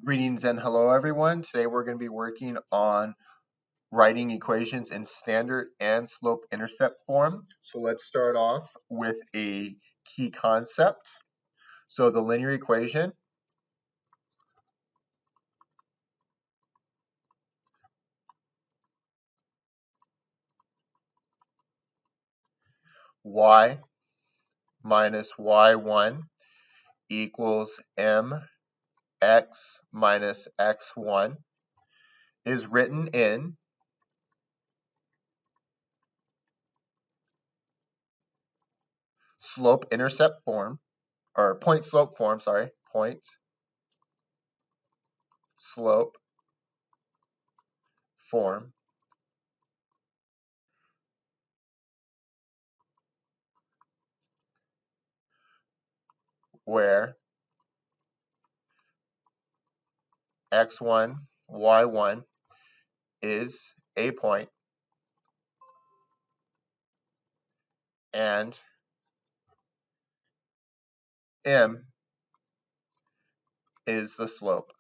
Greetings and hello everyone. Today we're going to be working on writing equations in standard and slope-intercept form. So let's start off with a key concept. So the linear equation y minus y1 equals mx minus x1 is written in slope-intercept form, or point-slope form, sorry, point-slope form, where x1, y1 is a point and m is the slope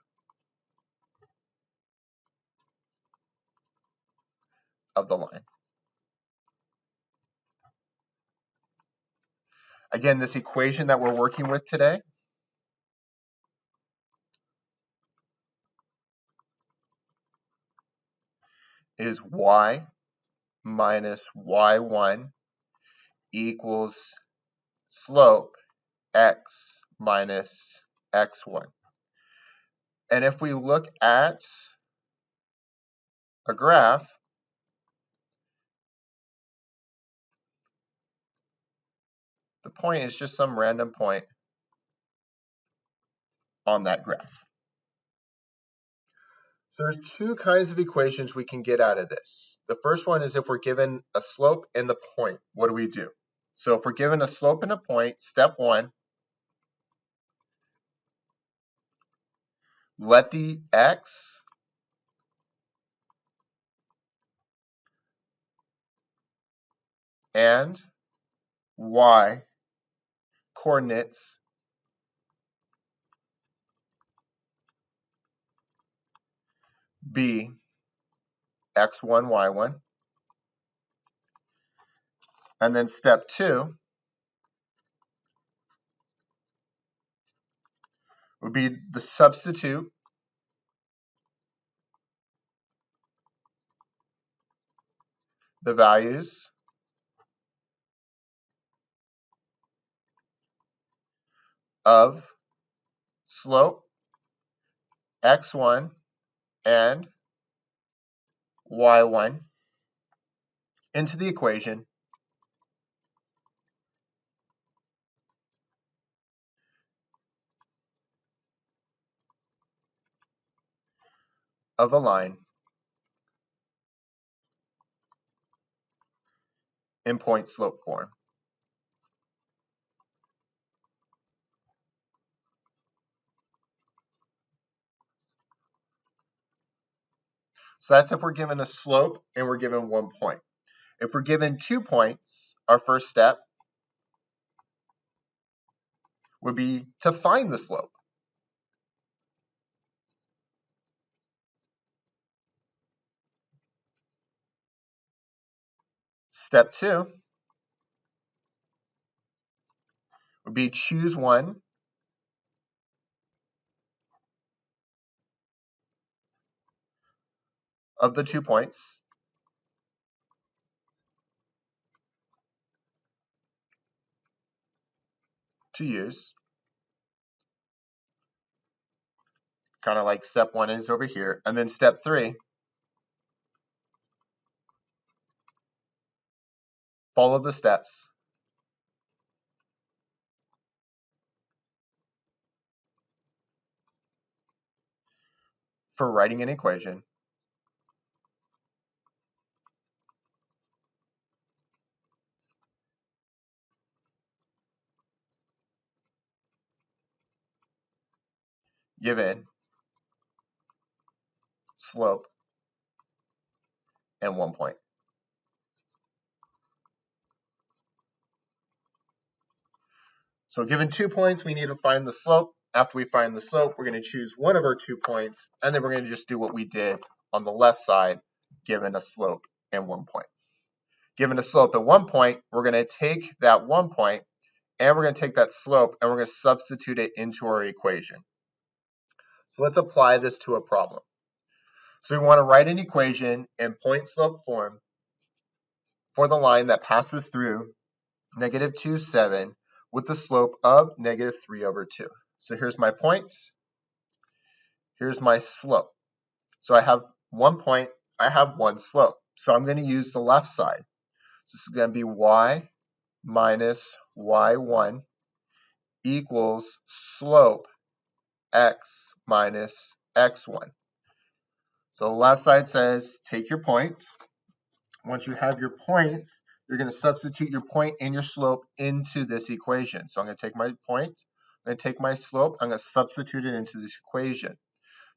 of the line. Again, this equation that we're working with today is y minus y1 equals slope x minus x1. And if we look at a graph, the point is just some random point on that graph. So there's two kinds of equations we can get out of this. The first one is if we're given a slope and the point, what do we do? So if we're given a slope and a point, step one, let the x and y coordinates be x1, y1. And then step two would be the substitute the values of slope x1 and y1 into the equation of a line in point slope form. So that's if we're given a slope and we're given 1 point. If we're given 2 points, our first step would be to find the slope. Step two would be choose one of the 2 points to use, kind of like step one is over here. And then step three, follow the steps for writing an equation given slope and 1 point. So given 2 points, we need to find the slope. after we find the slope, we're going to choose one of our 2 points, and then we're going to just do what we did on the left side, given a slope and 1 point. Given a slope at 1 point, we're going to take that 1 point, and we're going to take that slope, and we're going to substitute it into our equation. So let's apply this to a problem. So we want to write an equation in point-slope form for the line that passes through -2, 7 with the slope of -3/2. So here's my point. Here's my slope. So I have 1 point, I have 1 slope. So I'm going to use the left side. So this is going to be y minus y1 equals slope x minus x1. So the left side says take your point. Once you have your point, you're going to substitute your point and your slope into this equation. So I'm going to take my point, I'm going to take my slope, I'm going to substitute it into this equation.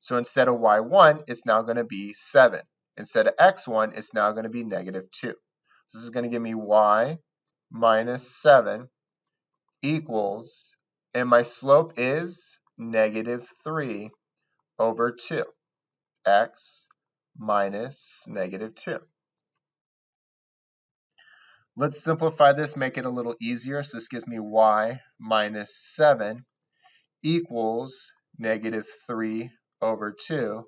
So instead of y1, it's now going to be 7. Instead of x1, it's now going to be -2. This is going to give me y minus 7 equals, and my slope is -3/2, x minus -2. Let's simplify this, make it a little easier. So this gives me y minus 7 equals -3/2,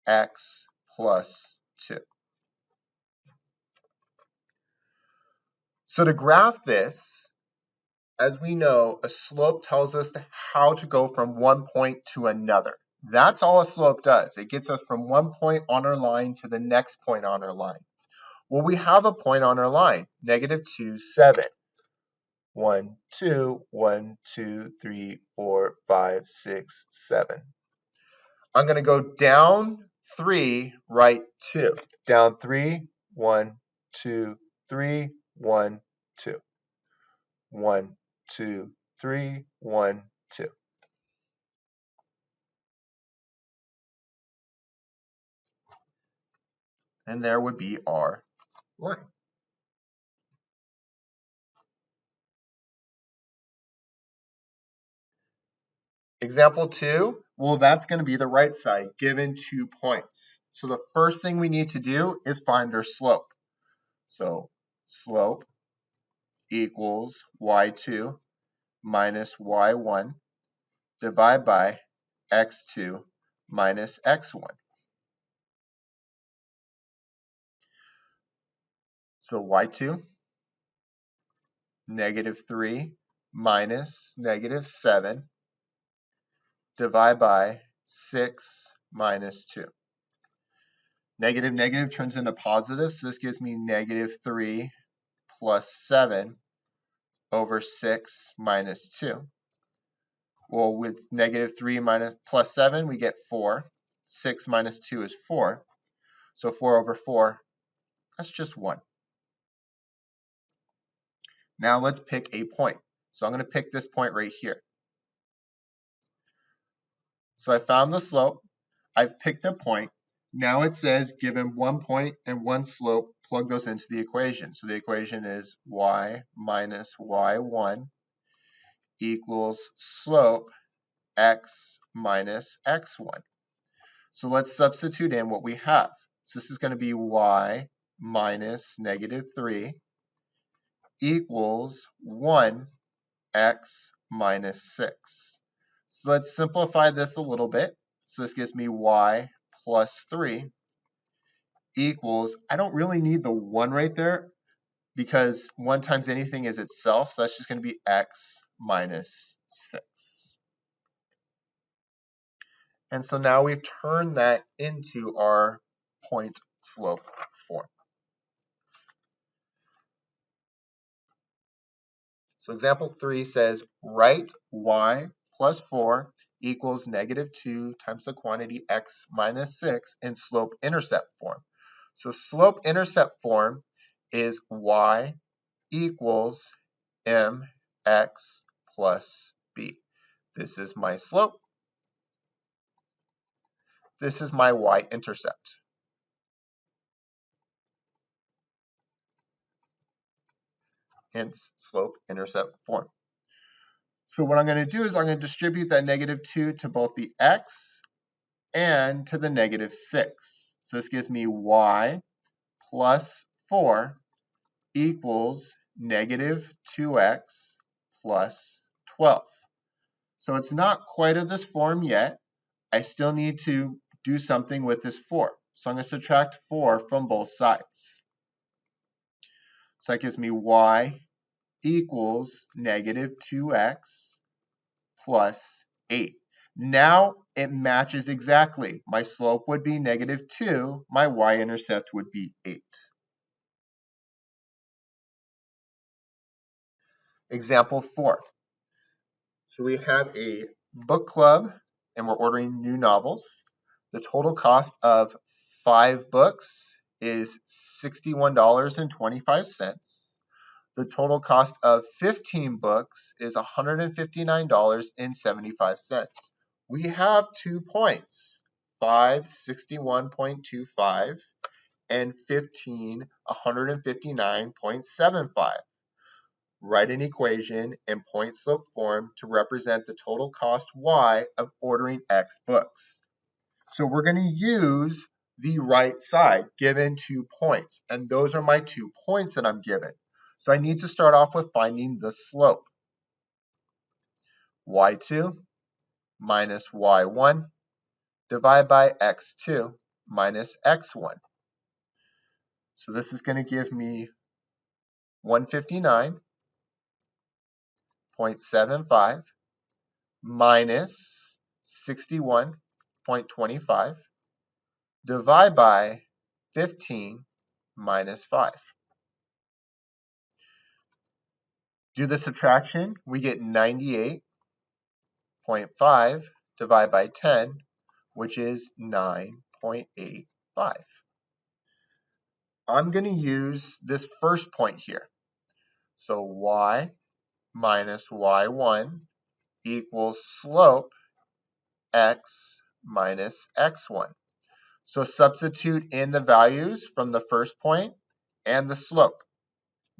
x plus 2. So to graph this, as we know, a slope tells us how to go from one point to another. That's all a slope does. It gets us from one point on our line to the next point on our line. Well, we have a point on our line, -2, 7. 1, 2, 1, 2, 3, 4, 5, 6, 7. I'm going to go down 3, right 2. Down 3, 1, 2, 3, 1, 2. 1, 2, 3, 1, 2. And there would be our line. Example 2, well, that's going to be the right side, given 2 points. So the first thing we need to do is find our slope. So slope equals y2 minus y1 divided by x2 minus x1. So y2, -3 minus -7 divided by 6 minus 2. Negative negative turns into positive, so this gives me -3 plus 7 over 6 minus 2. Well, with -3 minus plus 7, we get 4. 6 minus 2 is 4. So 4 over 4, that's just 1. Now let's pick a point. So I'm going to pick this point right here. So I found the slope. I've picked a point. Now it says given 1 point and 1 slope, plug those into the equation. So the equation is y minus y1 equals slope x minus x1. So let's substitute in what we have. So this is going to be y minus -3 equals 1 x minus 6. So let's simplify this a little bit. So this gives me y plus 3 equals, I don't really need the 1 right there because 1 times anything is itself. So that's just going to be x minus 6. And so now we've turned that into our point slope form. So example 3 says write y plus 4 equals -2 times the quantity x minus 6 in slope-intercept form. So slope-intercept form is y equals mx plus b. This is my slope. This is my y-intercept. Hence slope-intercept form. So what I'm going to do is I'm going to distribute that negative 2 to both the x and to the negative 6. So this gives me y plus 4 equals negative 2x plus 12. So it's not quite of this form yet. I still need to do something with this 4. So I'm going to subtract 4 from both sides. So that gives me y equals negative 2x plus 8. Now it matches exactly. My slope would be negative 2. My y-intercept would be 8. Example 4. So we have a book club and we're ordering new novels. The total cost of 5 books is $61.25. The total cost of 15 books is $159.75. We have 2 points, 5, 61.25, and 15, 159.75. Write an equation in point slope form to represent the total cost y of ordering x books. So we're going to use the right side given 2 points, and those are my 2 points that I'm given. So I need to start off with finding the slope. y2 minus y1 divided by x2 minus x1. So this is going to give me 159.75 minus 61.25 divided by 15 minus 5. Do the subtraction, we get 98.5 divided by 10, which is 9.85. I'm going to use this first point here. So y minus y1 equals slope x minus x1. So substitute in the values from the first point and the slope.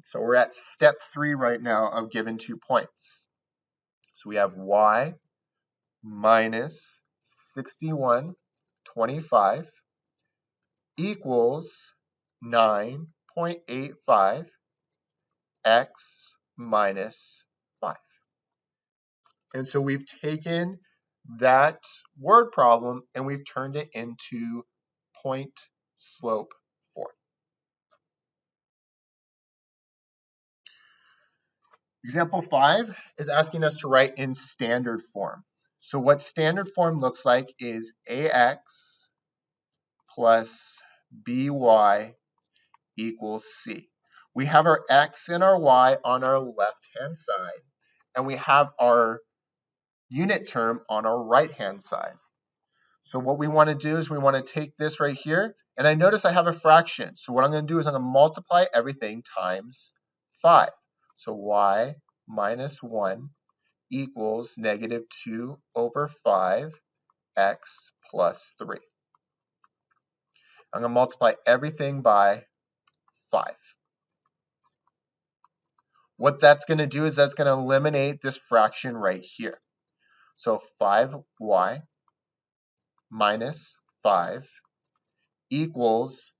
So we're at step 3 right now of given 2 points. So we have y minus 61.25 equals 9.85 x minus 5. And so we've taken that word problem and we've turned it into point slope form. Example 5 is asking us to write in standard form. So what standard form looks like is ax plus by equals c. We have our x and our y on our left-hand side, and we have our unit term on our right-hand side. So what we want to do is we want to take this right here, and I notice I have a fraction. So what I'm going to do is I'm going to multiply everything times 5. So y minus 1 equals negative 2 over 5 x plus 3. I'm going to multiply everything by 5. What that's going to do is that's going to eliminate this fraction right here. So 5y minus 5 equals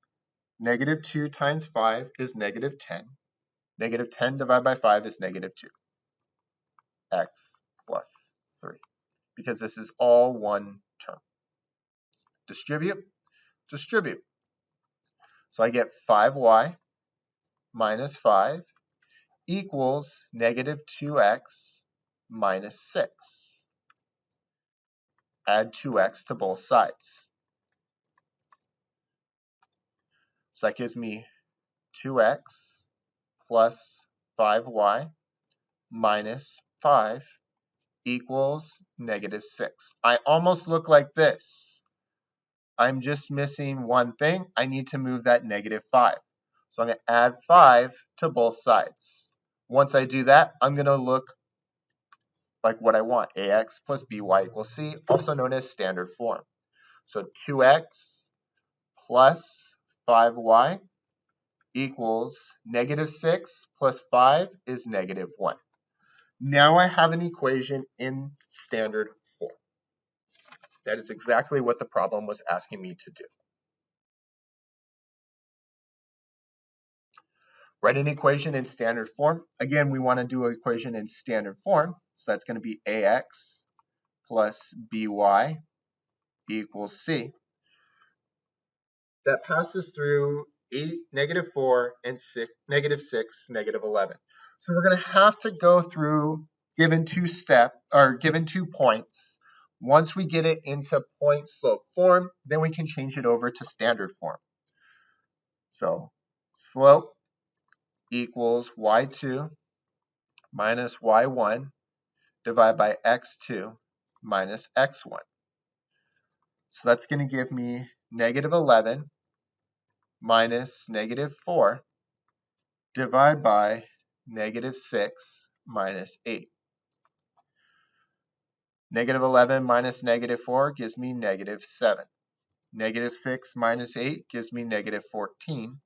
negative 2 times 5 is negative 10. Negative 10 divided by 5 is negative 2. X plus 3. Because this is all one term. Distribute, distribute. So I get 5y minus 5 equals negative 2x minus 6. Add 2x to both sides. So that gives me 2x plus 5y minus 5 equals negative 6. I almost look like this. I'm just missing one thing. I need to move that negative 5. So I'm going to add 5 to both sides. Once I do that, I'm going to look like what I want. ax plus by equals c, also known as standard form. So 2x plus 5y equals negative 6 plus 5 is negative 1. Now I have an equation in standard form. That is exactly what the problem was asking me to do. Write an equation in standard form. Again, we want to do an equation in standard form. So that's going to be ax plus by equals c. That passes through 8, -4, and 6, -6, -11. So we're going to have to go through given two points. Once we get it into point slope form, then we can change it over to standard form. So slope equals y2 minus y1 divided by x2 minus x1. So that's going to give me -11 minus -4 divided by -6 minus 8. -11 minus -4 gives me -7. -6 minus 8 gives me -14.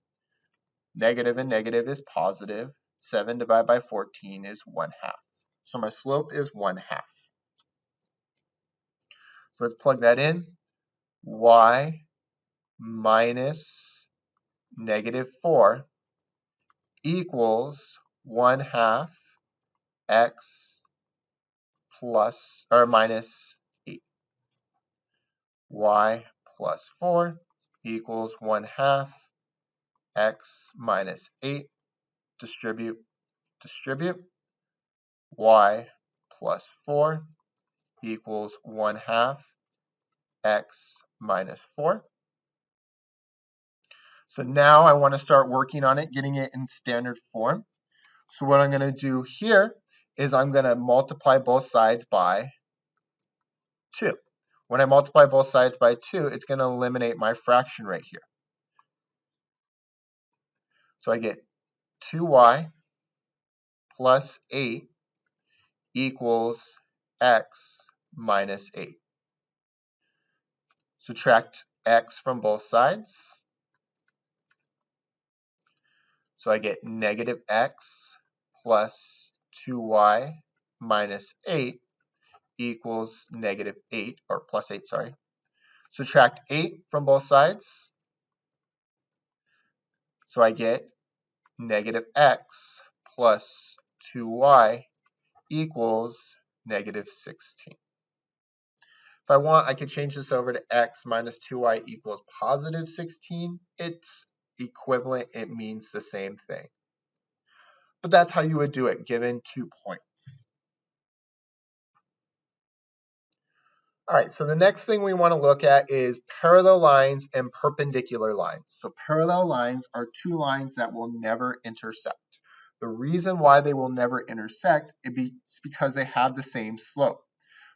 Negative and negative is positive. 7 divided by 14 is 1/2. So my slope is 1/2. So let's plug that in. Y minus -4 equals 1/2 x plus or minus 8. Y plus 4 equals 1/2 x minus 8. Distribute, distribute. Y plus 4 equals 1/2 x minus 4. So now I want to start working on it, getting it in standard form. So what I'm going to do here is I'm going to multiply both sides by 2. When I multiply both sides by 2, it's going to eliminate my fraction right here. So I get 2y plus 8 equals x minus 8. Subtract x from both sides. So I get negative x plus 2y minus 8 equals negative 8, or plus 8, sorry. Subtract 8 from both sides. So I get negative x plus 2y equals negative 16. If I want, I could change this over to x minus 2y equals positive 16. It's equivalent. It means the same thing. But that's how you would do it, given 2 points. All right, so the next thing we want to look at is parallel lines and perpendicular lines. So parallel lines are 2 lines that will never intersect. The reason why they will never intersect is because they have the same slope.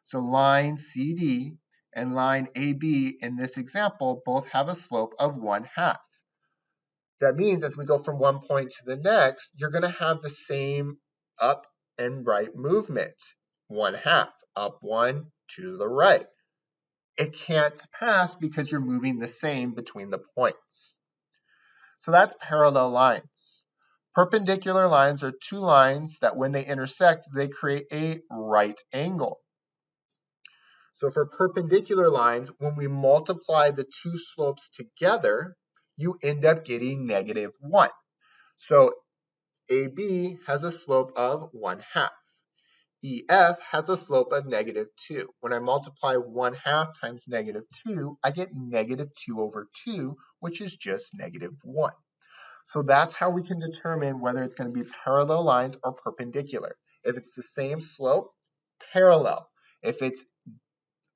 So line CD and line AB in this example both have a slope of 1/2. That means as we go from one point to the next, you're going to have the same up and right movement. 1/2, up 1, to the right. It can't pass because you're moving the same between the points. So that's parallel lines. Perpendicular lines are 2 lines that when they intersect, they create a right angle. So for perpendicular lines, when we multiply the 2 slopes together, you end up getting -1. So AB has a slope of 1/2. EF has a slope of -2. When I multiply 1/2 times -2, I get -2/2, which is just -1. So that's how we can determine whether it's going to be parallel lines or perpendicular. If it's the same slope, parallel. If it's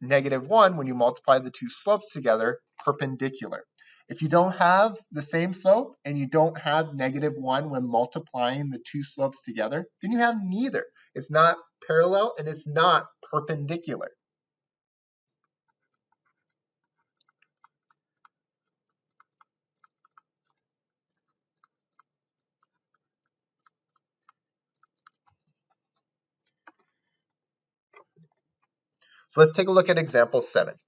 -1, when you multiply the 2 slopes together, perpendicular. If you don't have the same slope and you don't have -1 when multiplying the 2 slopes together, then you have neither. It's not parallel and it's not perpendicular. So let's take a look at example 7.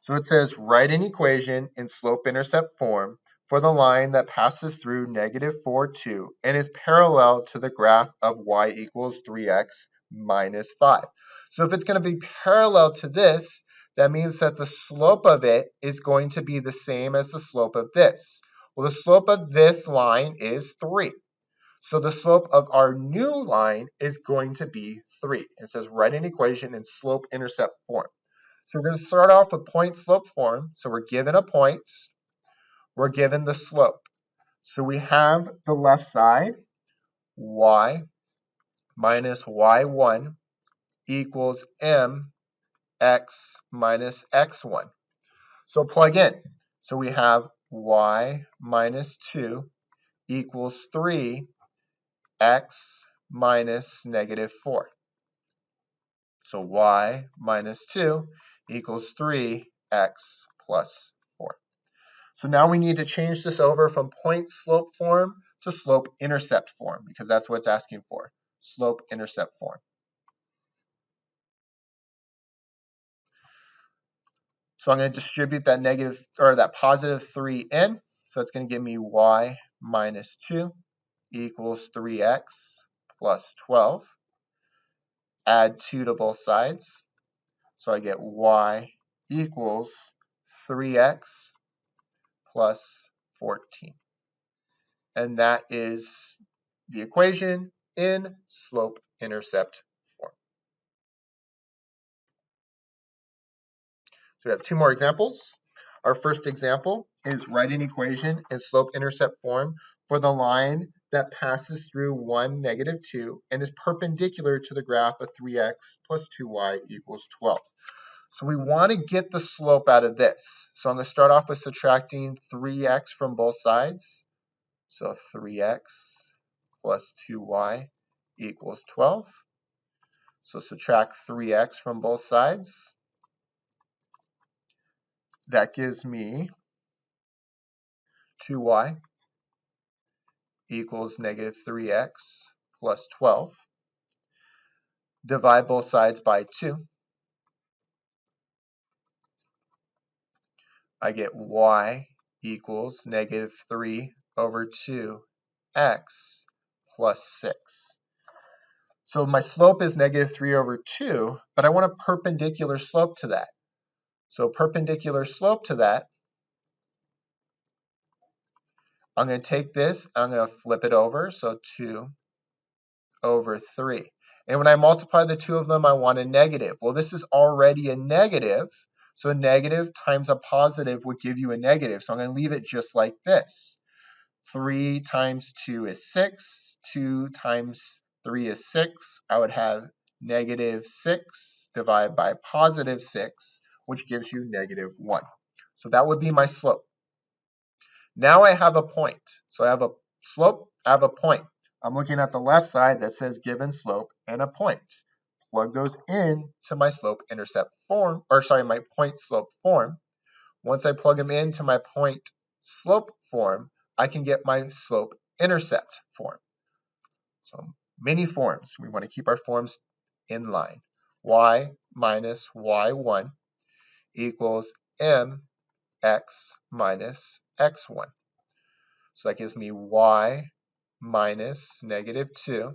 So it says, write an equation in slope-intercept form for the line that passes through negative 4, 2, and is parallel to the graph of y equals 3x minus 5. So if it's going to be parallel to this, that means that the slope of it is going to be the same as the slope of this. Well, the slope of this line is 3. So the slope of our new line is going to be 3. It says write an equation in slope-intercept form. So we're going to start off with point-slope form. So we're given a point. We're given the slope. So we have the left side, y minus y1 equals mx minus x1. So plug in. So we have y minus 2 equals 3x minus negative 4. So y minus 2 equals 3x plus 4. So now we need to change this over from point-slope form to slope-intercept form, because that's what it's asking for, slope-intercept form. So I'm going to distribute that negative or that positive 3 in. So it's going to give me y minus 2 equals 3x plus 12. Add 2 to both sides. So I get y equals 3x plus 14. And that is the equation in slope-intercept form. So we have 2 more examples. Our first example is write an equation in slope-intercept form for the line that passes through 1, negative 2, and is perpendicular to the graph of 3x plus 2y equals 12. So we want to get the slope out of this. So I'm going to start off with subtracting 3x from both sides. So 3x plus 2y equals 12. So subtract 3x from both sides. That gives me 2y equals negative 3x plus 12. Divide both sides by 2. I get y equals negative 3 over 2x plus 6. So my slope is negative 3 over 2, but I want a perpendicular slope to that. So perpendicular slope to that, I'm going to take this, I'm going to flip it over, so 2 over 3. And when I multiply the two of them, I want a negative. Well, this is already a negative, so a negative times a positive would give you a negative. So I'm going to leave it just like this. 3 times 2 is 6. 2 times 3 is 6. I would have negative 6 divided by positive 6, which gives you negative 1. So that would be my slope. Now I have a point. So I have a slope, I have a point. I'm looking at the left side that says given slope and a point. Plug those in to my slope-intercept form, my point-slope form. Once I plug them into my point-slope form, I can get my slope-intercept form. So many forms. We want to keep our forms in line. Y minus y1 equals mx minus x1. So that gives me y minus negative 2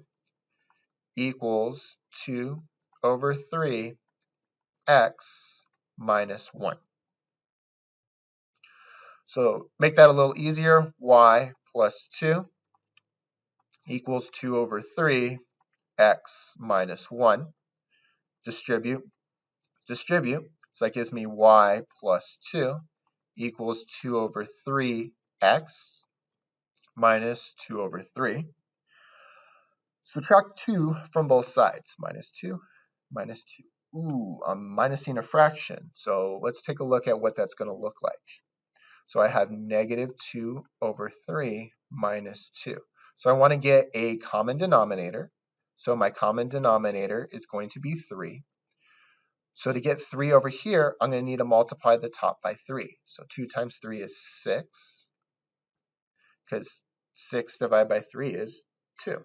equals 2 over 3 x minus 1. So make that a little easier. Y plus 2 equals 2 over 3 x minus 1. Distribute. So that gives me y plus 2 equals 2 over 3 x minus 2 over 3. Subtract 2 from both sides. Minus 2, minus 2. Ooh, I'm minusing a fraction. So let's take a look at what that's going to look like. So I have negative 2 over 3 minus 2. So I want to get a common denominator. So my common denominator is going to be 3. So to get 3 over here, I'm going to need to multiply the top by 3. So 2 times 3 is 6, because 6 divided by 3 is 2.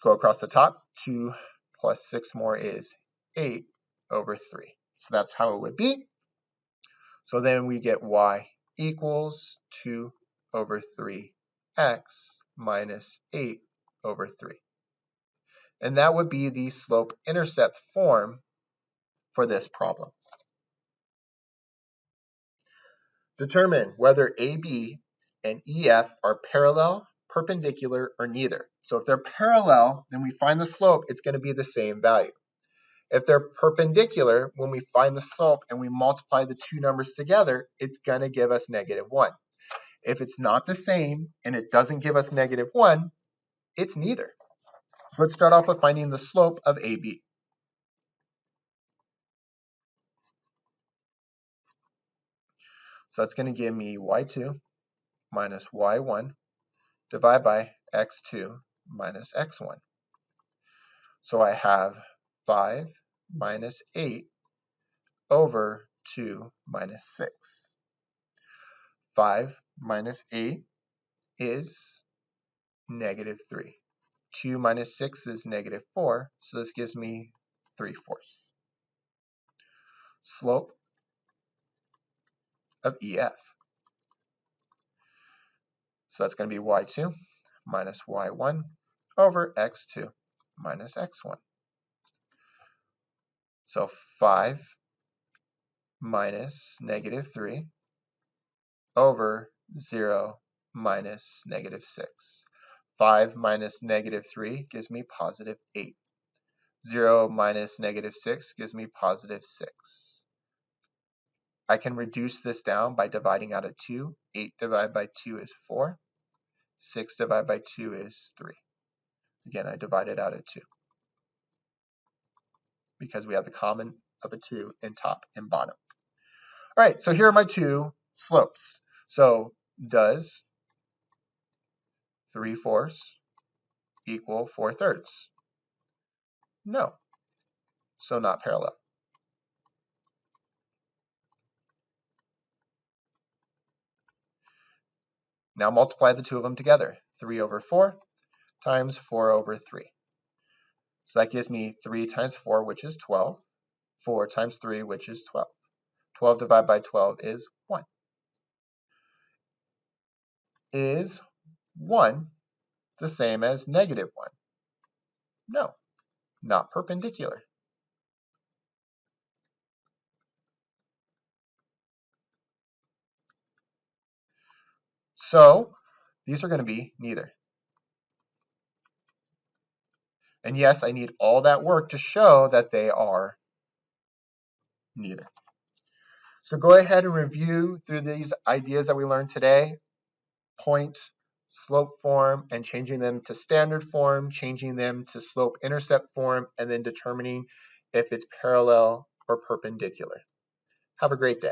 Go across the top, 2 plus 6 more is 8 over 3. So that's how it would be. So then we get y equals 2 over 3x minus 8 over 3. And that would be the slope-intercept form for this problem. Determine whether AB and EF are parallel, perpendicular, or neither. So if they're parallel, then we find the slope, it's going to be the same value. If they're perpendicular, when we find the slope and we multiply the two numbers together, it's going to give us -1. If it's not the same and it doesn't give us -1, it's neither. So let's start off with finding the slope of AB. So that's going to give me y2 minus y1 divided by x2 minus x1. So I have 5 minus 8 over 2 minus 6. 5 minus 8 is -3. 2 minus 6 is -4, so this gives me 3/4. Slope of EF. So that's going to be y2 minus y1 over x2 minus x1. So 5 minus -3 over 0 minus -6. 5 minus -3 gives me +8. 0 minus -6 gives me +6. I can reduce this down by dividing out a 2. 8 divided by 2 is 4. 6 divided by 2 is 3. Again, I divided out a 2 because we have the common of a 2 in top and bottom. All right, so here are my two slopes. So does 3/4 equal 4/3? No, so not parallel. Now multiply the two of them together. 3 over 4 times 4 over 3. So that gives me 3 times 4, which is 12. 4 times 3, which is 12. 12 divided by 12 is 1. Is 1 the same as -1? No, not perpendicular. So these are going to be neither. And yes, I need all that work to show that they are neither. So go ahead and review through these ideas that we learned today. Point, slope form, and changing them to standard form, changing them to slope-intercept form, and then determining if it's parallel or perpendicular. Have a great day.